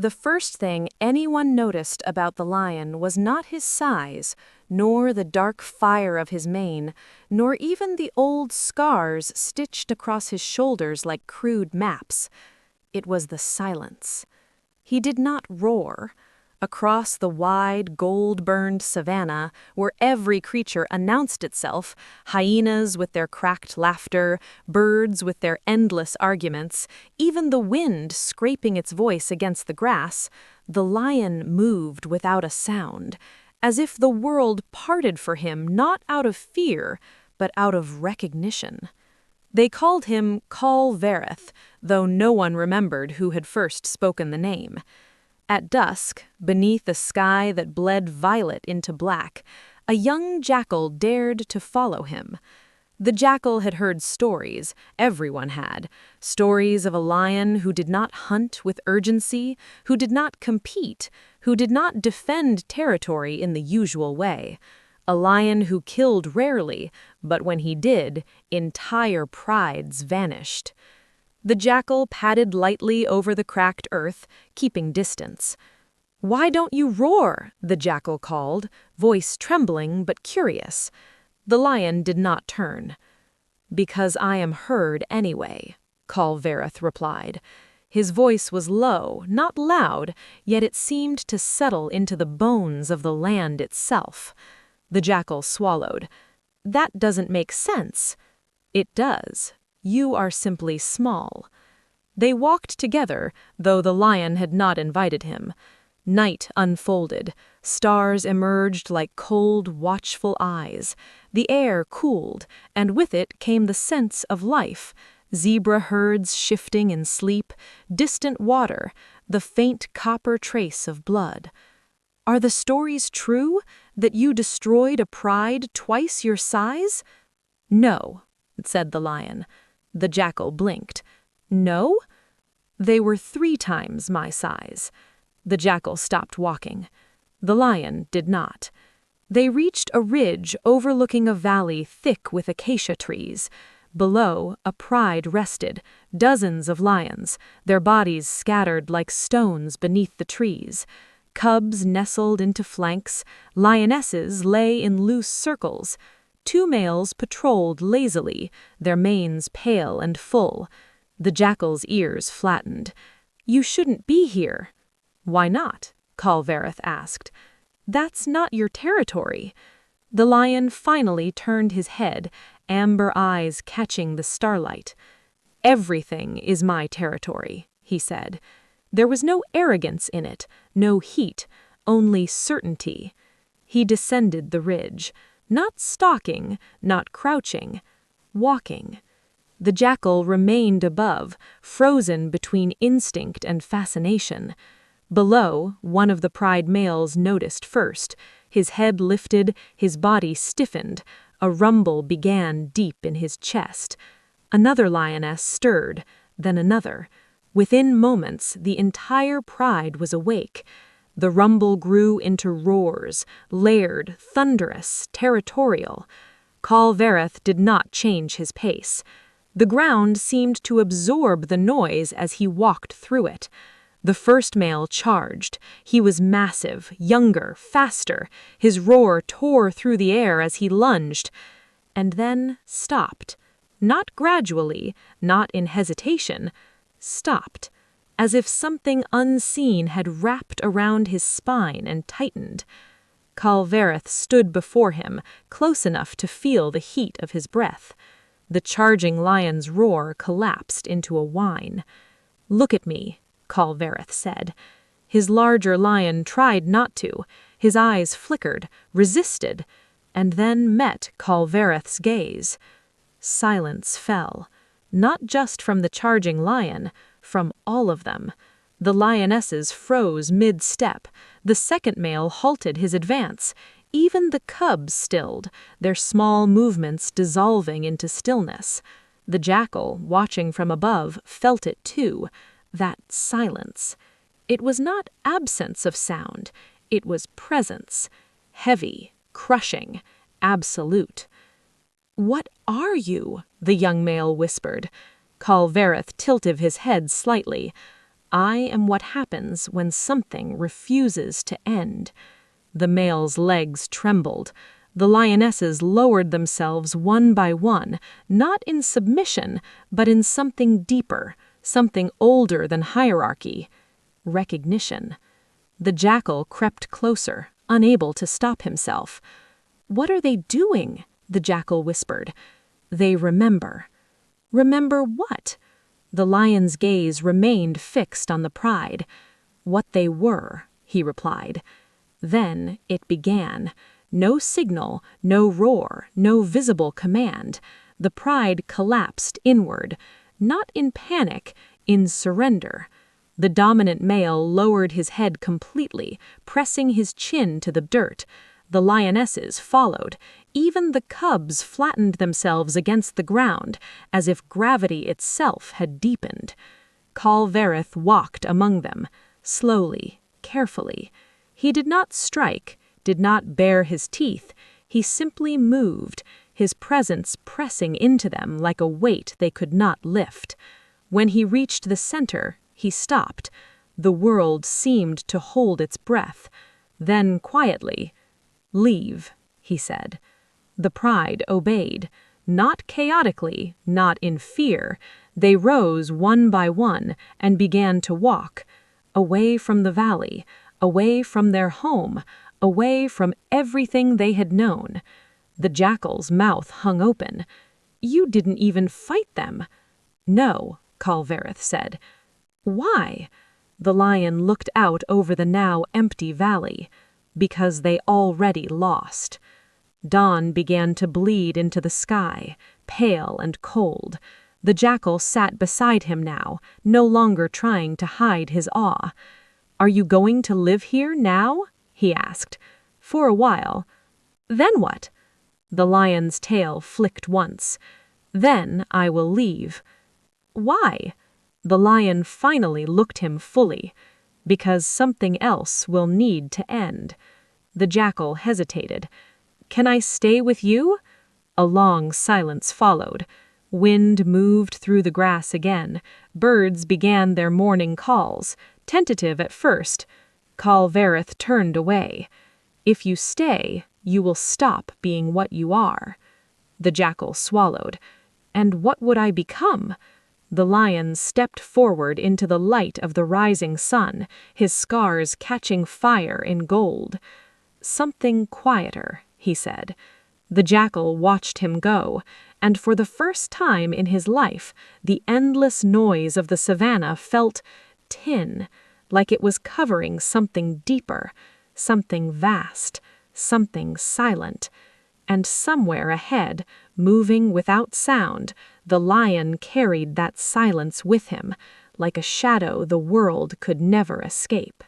The first thing anyone noticed about the lion was not his size, nor the dark fire of his mane, nor even the old scars stitched across his shoulders like crude maps. It was the silence. He did not roar. Across the wide, gold-burned savanna, where every creature announced itself, hyenas with their cracked laughter, birds with their endless arguments, even the wind scraping its voice against the grass, the lion moved without a sound, as if the world parted for him not out of fear, but out of recognition. They called him Khal Vareth, though no one remembered who had first spoken the name. At dusk, beneath a sky that bled violet into black, a young jackal dared to follow him. The jackal had heard stories, everyone had, stories of a lion who did not hunt with urgency, who did not compete, who did not defend territory in the usual way. A lion who killed rarely, but when he did, entire prides vanished. The jackal padded lightly over the cracked earth, keeping distance. "Why don't you roar?" the jackal called, voice trembling but curious. The lion did not turn. "Because I am heard anyway," Khal Vareth replied. His voice was low, not loud, yet it seemed to settle into the bones of the land itself. The jackal swallowed. "That doesn't make sense." "It does. You are simply small." They walked together, though the lion had not invited him. Night unfolded. Stars emerged like cold, watchful eyes. The air cooled, and with it came the sense of life. Zebra herds shifting in sleep, distant water, the faint copper trace of blood. "Are the stories true, that you destroyed a pride twice your size?" "No," said the lion. The jackal blinked. "No?" "They were 3 times my size." The jackal stopped walking. The lion did not. They reached a ridge overlooking a valley thick with acacia trees. Below, a pride rested, dozens of lions, their bodies scattered like stones beneath the trees. Cubs nestled into flanks, lionesses lay in loose circles. 2 males patrolled lazily, their manes pale and full. The jackal's ears flattened. "You shouldn't be here." "Why not?" Khal Vareth asked. "That's not your territory." The lion finally turned his head, amber eyes catching the starlight. "Everything is my territory," he said. There was no arrogance in it, no heat, only certainty. He descended the ridge. Not stalking, not crouching, walking. The jackal remained above, frozen between instinct and fascination. Below, one of the pride males noticed first. His head lifted, his body stiffened. A rumble began deep in his chest. Another lioness stirred, then another. Within moments, the entire pride was awake. The rumble grew into roars, layered, thunderous, territorial. Khal Vareth did not change his pace. The ground seemed to absorb the noise as he walked through it. The first male charged. He was massive, younger, faster. His roar tore through the air as he lunged, and then stopped. Not gradually, not in hesitation. Stopped. As if something unseen had wrapped around his spine and tightened. Khal Vareth stood before him, close enough to feel the heat of his breath. The charging lion's roar collapsed into a whine. "Look at me," Khal Vareth said. His larger lion tried not to. His eyes flickered, resisted, and then met Khal Vareth's gaze. Silence fell. Not just from the charging lion, from all of them. The lionesses froze mid-step. The second male halted his advance. Even the cubs stilled, their small movements dissolving into stillness. The jackal, watching from above, felt it too, that silence. It was not absence of sound, it was presence. Heavy, crushing, absolute. "What are you?" the young male whispered. Khal Vareth tilted his head slightly. I am what happens when something refuses to end." The male's legs trembled. The lionesses lowered themselves one by one, not in submission, but in something deeper, something older than hierarchy. Recognition. The jackal crept closer, unable to stop himself. "What are they doing?" the jackal whispered. "They remember." Remember what? The lion's gaze remained fixed on the pride. "What they were," he replied. Then it began. No signal, no roar, no visible command. The pride collapsed inward, not in panic, in surrender. The dominant male lowered his head completely, pressing his chin to the dirt. The lionesses followed. Even the cubs flattened themselves against the ground, as if gravity itself had deepened. Khal Vareth walked among them, slowly, carefully. He did not strike, did not bare his teeth. He simply moved, his presence pressing into them like a weight they could not lift. When he reached the center, he stopped. The world seemed to hold its breath. Then, quietly, "Leave," he said. The pride obeyed. Not chaotically, not in fear. They rose one by one and began to walk. Away from the valley, away from their home, away from everything they had known. The jackal's mouth hung open. "You didn't even fight them." "No," Khal Vareth said. "Why?" The lion looked out over the now empty valley. "Because they already lost." Dawn began to bleed into the sky, pale and cold. The jackal sat beside him now, no longer trying to hide his awe. "Are you going to live here now?" he asked. "For a while." "Then what?" The lion's tail flicked once. "Then I will leave." "Why?" The lion finally looked him fully. "Because something else will need to end." The jackal hesitated. "Can I stay with you?" A long silence followed. Wind moved through the grass again. Birds began their morning calls, tentative at first. Khal Vareth turned away. "If you stay, you will stop being what you are." The jackal swallowed. "And what would I become?" The lion stepped forward into the light of the rising sun, his scars catching fire in gold. "Something quieter," he said. The jackal watched him go, and for the first time in his life, the endless noise of the savanna felt tin, like it was covering something deeper, something vast, something silent. And somewhere ahead, moving without sound, the lion carried that silence with him, like a shadow the world could never escape.